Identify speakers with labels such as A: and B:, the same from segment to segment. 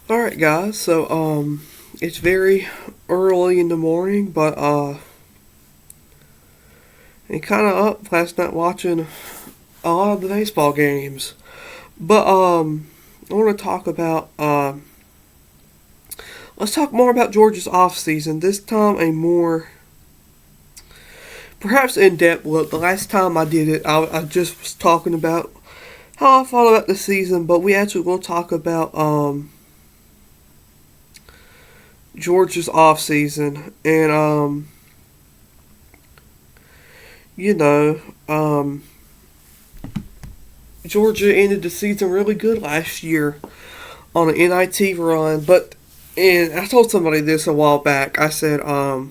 A: Alright guys, so it's very early in the morning, but I kinda up last night watching a lot of the baseball games. But I wanna talk about let's talk more about Georgia's off season. This time a more perhaps in depth look. The last time I did it I just was talking about how I thought about the season, but we actually will talk about Georgia's off season and you know, Georgia ended the season really good last year on an NIT run, but and I told somebody this a while back. I said, I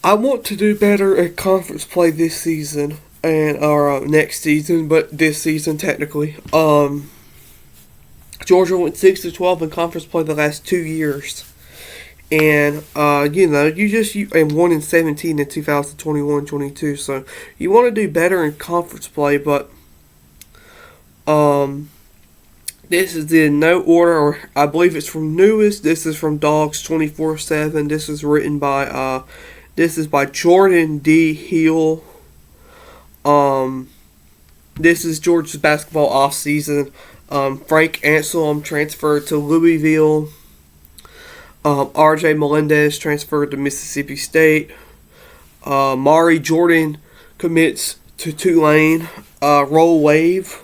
A: want to do better at conference play this season and or next season, but this season technically. Georgia went 6-12 in conference play the last 2 years. And you and 1-17 in 2021-22. So you want to do better in conference play, but um, this is in no order, or I believe it's from newest. This is from Dawgs 24/7. This is written by this is by Jordan D. Hill. Um, this is Georgia's basketball off season. Frank Anselm transferred to Louisville. R.J. Melendez transferred to Mississippi State. Mari Jordan commits to Tulane. Roll Wave.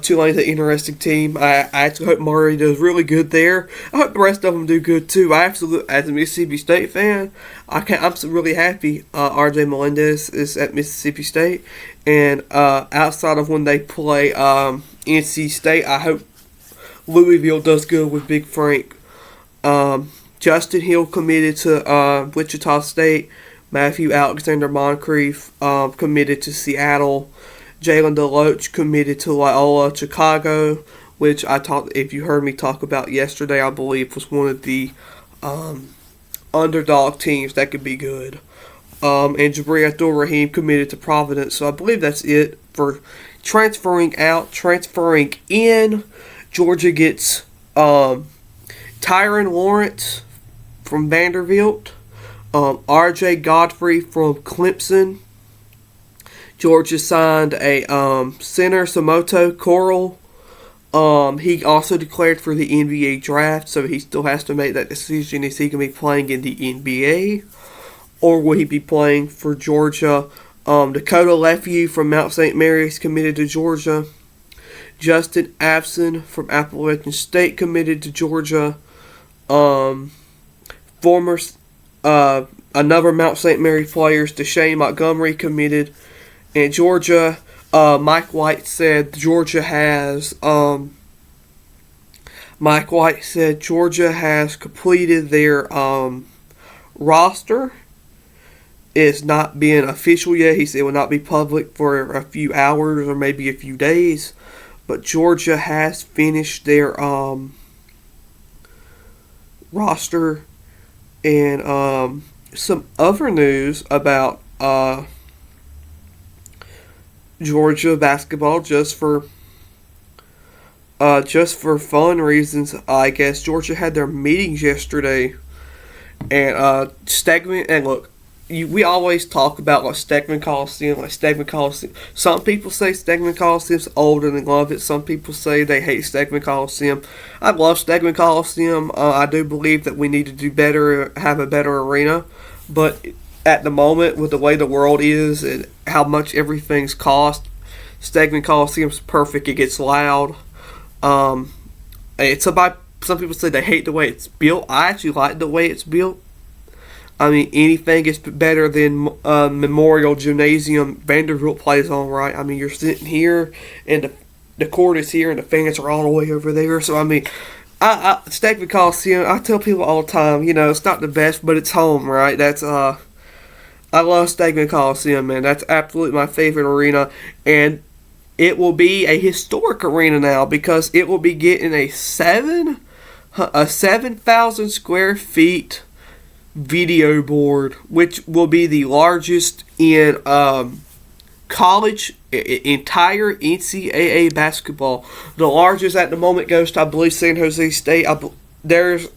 A: Tulane's an interesting team. I actually hope Mari does really good there. I hope the rest of them do good too. As a Mississippi State fan, I'm really happy. R.J. Melendez is at Mississippi State, and outside of when they play NC State, I hope Louisville does good with Big Frank. Justin Hill committed to Wichita State. Matthew Alexander Moncrief committed to Seattle. Jalen DeLoach committed to Loyola Chicago, which if you heard me talk about yesterday, I believe was one of the underdog teams that could be good. And Jabri Abdul-Rahim committed to Providence. So I believe that's it for transferring out. Transferring in, Georgia gets Tyron Lawrence from Vanderbilt, R.J. Godfrey from Clemson. Georgia signed a center, Samoto Coral. He also declared for the NBA draft, so he still has to make that decision. Is he going to be playing in the NBA, or will he be playing for Georgia? Dakota Lefevue from Mount St. Mary's committed to Georgia. Justin Abson from Appalachian State committed to Georgia. Former another Mount St. Mary players, Deshane Montgomery committed. And Georgia, Mike White said Georgia has completed their roster. It's not being official yet. He said it will not be public for a few hours or maybe a few days. But Georgia has finished their roster. And some other news about Georgia basketball, just for fun reasons, I guess. Georgia had their meetings yesterday, and Stegman. And look, we always talk about Stegman Coliseum. Some people say Stegman Coliseum's old and they love it. Some people say they hate Stegman Coliseum. I love Stegman Coliseum. I do believe that we need to do better, have a better arena, but at the moment, with the way the world is and how much everything's cost, Stegman Coliseum's perfect. It gets loud. It's about, some people say they hate the way it's built. I actually like the way it's built. I mean, anything is better than Memorial Gymnasium Vanderbilt plays on, right? I mean, you're sitting here, and the court is here, and the fans are all the way over there. So, I mean, Stegman Coliseum, I tell people all the time, it's not the best, but it's home, right? I love Stegman Coliseum, man. That's absolutely my favorite arena. And it will be a historic arena now because it will be getting a 7,000 square feet video board, which will be the largest in college, entire NCAA basketball. The largest at the moment goes to, I believe, San Jose State. There's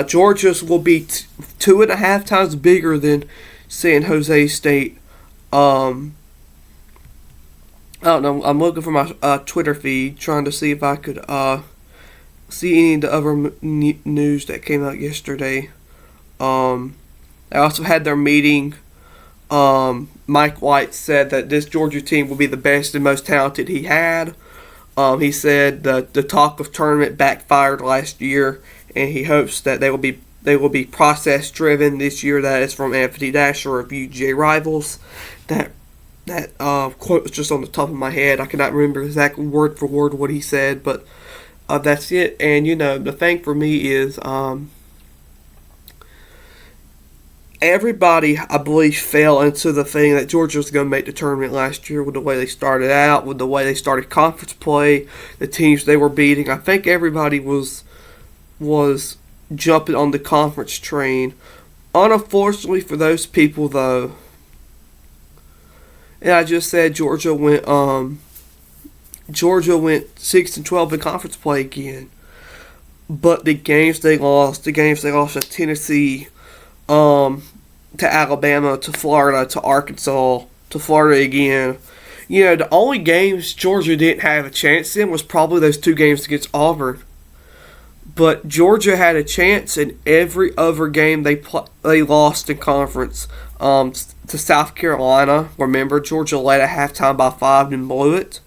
A: Georgia's will be 2.5 times bigger than San Jose State. I don't know. I'm looking for my Twitter feed, trying to see if I could see any of the other news that came out yesterday. They also had their meeting. Mike White said that this Georgia team will be the best and most talented he had. He said that the talk of tournament backfired last year, and he hopes that they will be process driven this year. That is from Anthony Dasher of UGA Rivals. That quote was just on the top of my head. I cannot remember exactly word for word what he said, but that's it. And the thing for me is everybody, I believe, fell into the thing that Georgia was going to make the tournament last year with the way they started out, with the way they started conference play, the teams they were beating. I think everybody was jumping on the conference train. Unfortunately for those people, though, and I just said Georgia went 6-12 in conference play again. But the games they lost to Tennessee, to Alabama, to Florida, to Arkansas, to Florida again. The only games Georgia didn't have a chance in was probably those 2 games against Auburn. But Georgia had a chance in every other game they lost in conference. To South Carolina, remember, Georgia led at halftime by 5 and blew it.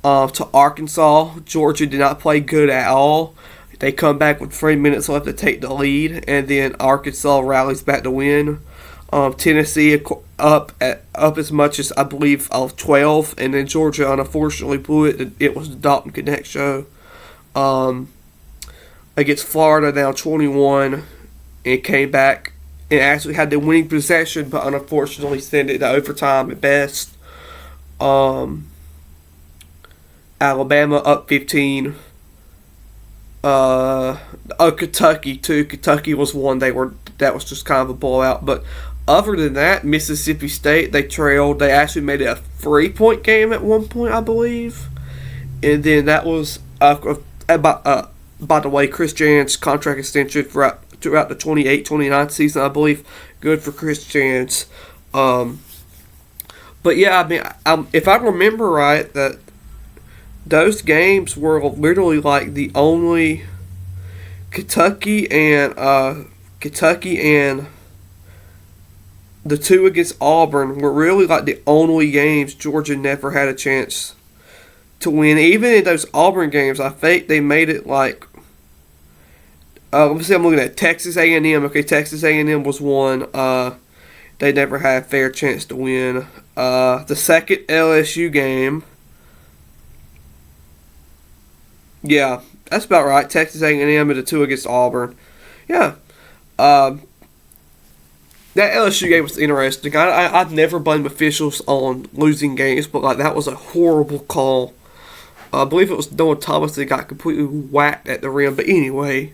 A: To Arkansas, Georgia did not play good at all. They come back with 3 minutes left to take the lead, and then Arkansas rallies back to win. Tennessee up as much as, I believe, 12, and then Georgia unfortunately blew it. It was the Dalton Connect show. Against Florida, down 21, and came back and actually had the winning possession, but unfortunately sent it to overtime at best. Alabama up 15. Kentucky too. Kentucky was one that was just kind of a blowout. But other than that, Mississippi State, they trailed. They actually made it a 3-point game at one point, I believe. And then that was by the way, Chris Jans' contract extension throughout the 28-29 season, I believe. Good for Chris Jans. But yeah, I mean, if I remember right, that those games were literally like the only Kentucky and the 2 against Auburn were really like the only games Georgia never had a chance to win. Even in those Auburn games, I think they made it like. Let me see. I'm looking at Texas A&M. Okay, Texas A&M was one. They never had a fair chance to win. The second LSU game. Yeah, that's about right. Texas A&M and the 2 against Auburn. Yeah. That LSU game was interesting. I've never blamed officials on losing games, but like that was a horrible call. I believe it was Noah Thomas that got completely whacked at the rim. But anyway,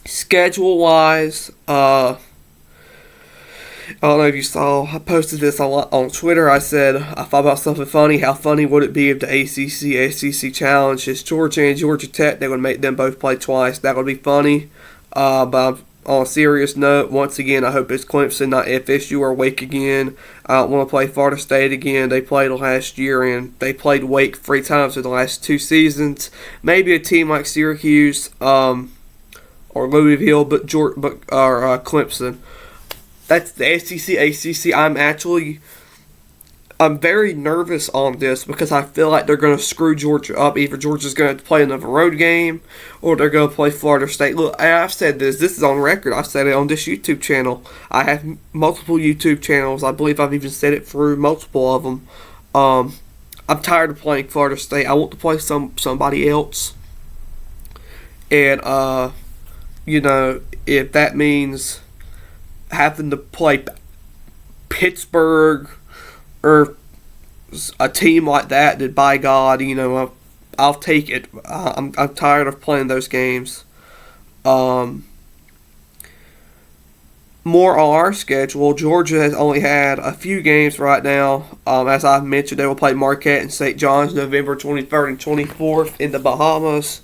A: schedule-wise, I don't know if you saw, I posted this a lot on Twitter. I said, I thought about something funny. How funny would it be if the ACC-SEC challenge is Georgia and Georgia Tech? They would make them both play twice. That would be funny. But on a serious note, once again, I hope it's Clemson, not FSU or Wake again. I don't want to play Florida State again. They played last year, and they played Wake 3 times in the last 2 seasons. Maybe a team like Syracuse or Louisville, but Clemson. That's the SEC, ACC. I'm very nervous on this because I feel like they're going to screw Georgia up. Either Georgia's going to play another road game or they're going to play Florida State. Look, I've said this. This is on record. I've said it on this YouTube channel. I have multiple YouTube channels. I believe I've even said it through multiple of them. I'm tired of playing Florida State. I want to play somebody else. And, if that means having to play Pittsburgh or a team like that, then by God, I'll take it. I'm tired of playing those games. more on our schedule, Georgia has only had a few games right now. As I mentioned, they will play Marquette and St. John's November 23rd and 24th in the Bahamas.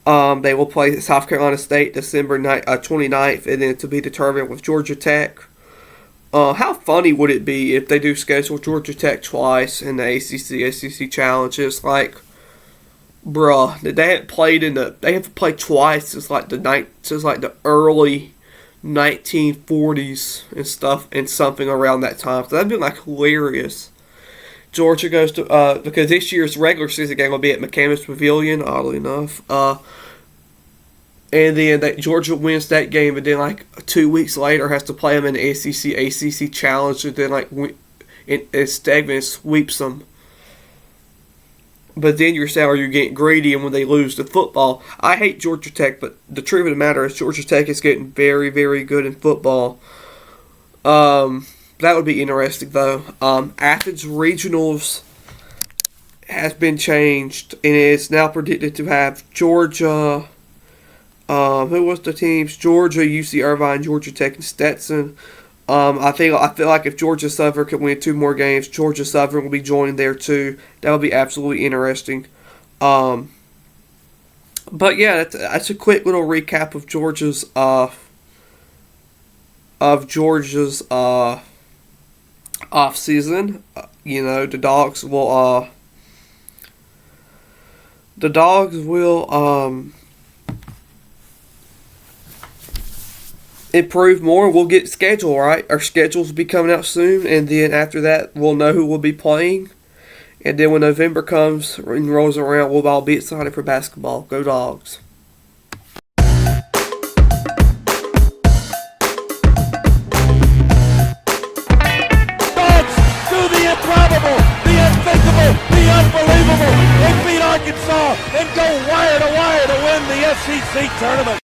A: They will play South Carolina State December 29th, and then to be determined with Georgia Tech. How funny would it be if they do schedule Georgia Tech twice in the ACC SEC challenges? Like, bruh, they haven't played twice since like the early 1940s and stuff, and something around that time. So that'd be like hilarious. Georgia goes to because this year's regular season game will be at McCamus Pavilion, oddly enough. And then Georgia wins that game, and then like 2 weeks later has to play them in the SEC ACC challenge, and then like and Stegman sweeps them. But then you're getting greedy, and when they lose to football, I hate Georgia Tech, but the truth of the matter is Georgia Tech is getting very, very good in football. That would be interesting, though. Athens Regionals has been changed, and it's now predicted to have Georgia. Who was the teams? Georgia, UC Irvine, Georgia Tech, and Stetson. I feel like if Georgia Southern can win 2 more games, Georgia Southern will be joining there too. That would be absolutely interesting. But yeah, that's a quick little recap of Georgia's off season. The Dogs will improve more. We'll get schedule right. Our schedules will be coming out soon, and then after that, we'll know who we'll be playing. And then when November comes and rolls around, we'll all be excited for basketball. Go Dogs!
B: Dogs do the improbable, the unthinkable, the unbelievable. They beat Arkansas and go wire to win the SEC tournament.